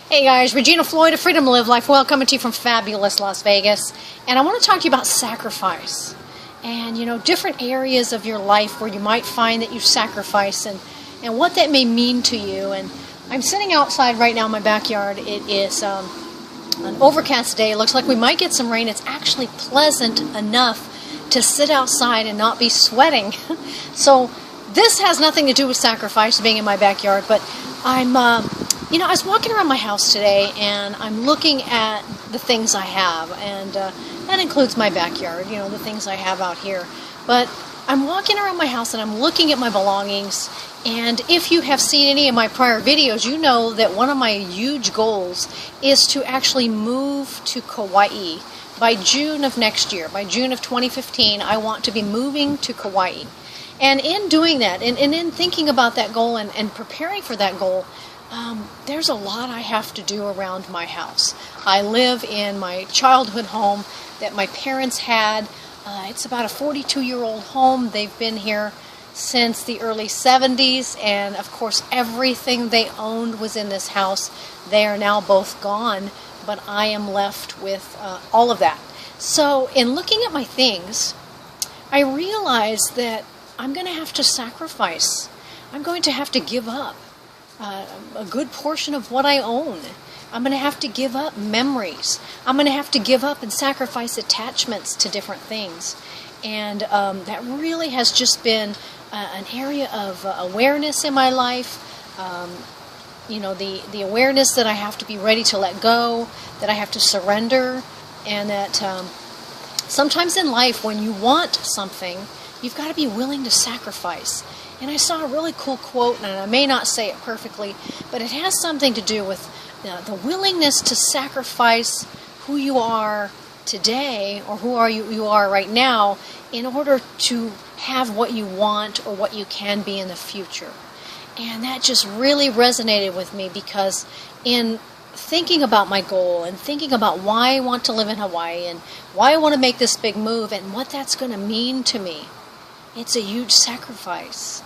Hey guys, Regina Floyd of Freedom to Live Life. Well, coming to you from fabulous Las Vegas. And I want to talk to you about sacrifice. And, different areas of your life where you might find that you sacrifice and what that may mean to you. And I'm sitting outside right now in my backyard. It is an overcast day. It looks like we might get some rain. It's actually pleasant enough to sit outside and not be sweating. So this has nothing to do with sacrifice, being in my backyard, but I was walking around my house today, and I'm looking at the things I have, and that includes my backyard, the things I have out here. But I'm walking around my house, and I'm looking at my belongings, and if you have seen any of my prior videos, you know that one of my huge goals is to actually move to Kauai by June of next year. By June of 2015, I want to be moving to Kauai. And in doing that, and in thinking about that goal and preparing for that goal, there's a lot I have to do around my house. I live in my childhood home that my parents had. It's about a 42-year-old home. They've been here since the early 70s, and of course everything they owned was in this house. They are now both gone, but I am left with all of that. So in looking at my things, I realized that I'm going to have to sacrifice. I'm going to have to give up a good portion of what I own. I'm going to have to give up memories. I'm going to have to give up and sacrifice attachments to different things. And that really has just been an area of awareness in my life. The awareness that I have to be ready to let go, that I have to surrender, and that sometimes in life when you want something, you've got to be willing to sacrifice. And I saw a really cool quote, and I may not say it perfectly, but it has something to do with the willingness to sacrifice who you are today, or who you are right now, in order to have what you want or what you can be in the future. And that just really resonated with me, because in thinking about my goal and thinking about why I want to live in Hawaii and why I want to make this big move and what that's going to mean to me, it's a huge sacrifice,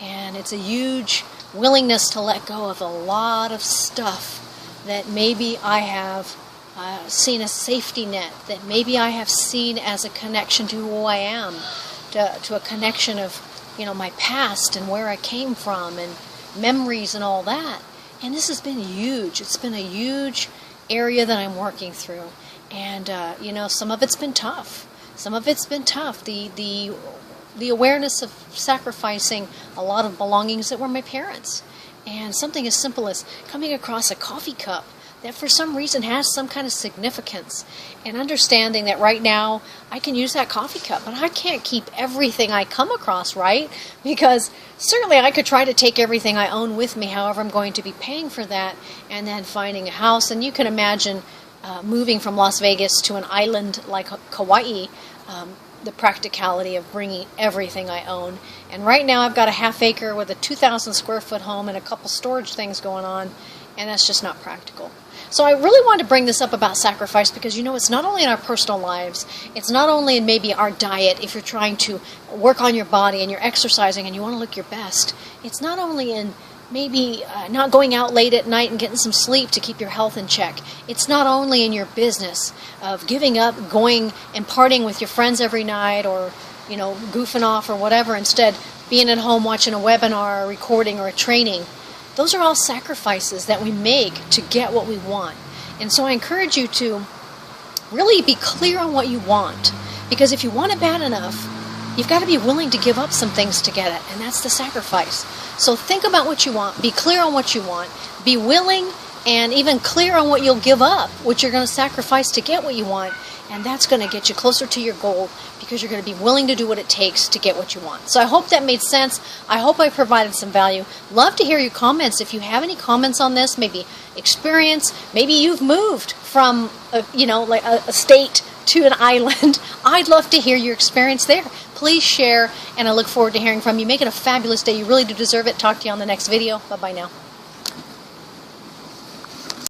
and it's a huge willingness to let go of a lot of stuff that maybe I have seen as safety net, that maybe I have seen as a connection to who I am, to a connection of my past and where I came from and memories and all that. And this has been huge. It's been a huge area that I'm working through, and some of it's been tough. Some of it's been tough. The awareness of sacrificing a lot of belongings that were my parents. And something as simple as coming across a coffee cup that for some reason has some kind of significance. And understanding that right now I can use that coffee cup, but I can't keep everything I come across, right? Because certainly I could try to take everything I own with me, however I'm going to be paying for that, and then finding a house. And you can imagine moving from Las Vegas to an island like Kauai, the practicality of bringing everything I own. And right now I've got a half acre with a 2,000 square foot home and a couple storage things going on, and that's just not practical. So I really wanted to bring this up about sacrifice, because it's not only in our personal lives, it's not only in maybe our diet, if you're trying to work on your body and you're exercising and you want to look your best. It's not only in maybe not going out late at night and getting some sleep to keep your health in check. It's not only in your business of giving up, going and partying with your friends every night, or goofing off or whatever, instead being at home watching a webinar, or a recording, or a training. Those are all sacrifices that we make to get what we want. And so I encourage you to really be clear on what you want, because if you want it bad enough, you've got to be willing to give up some things to get it, and that's the sacrifice. So think about what you want, be clear on what you want, be willing and even clear on what you'll give up, what you're going to sacrifice to get what you want, and that's going to get you closer to your goal, because you're going to be willing to do what it takes to get what you want. So I hope that made sense. I hope I provided some value. Love to hear your comments. If you have any comments on this, maybe experience, maybe you've moved from a state to an island. I'd love to hear your experience there. Please share, and I look forward to hearing from you. Make it a fabulous day. You really do deserve it. Talk to you on the next video. Bye-bye now.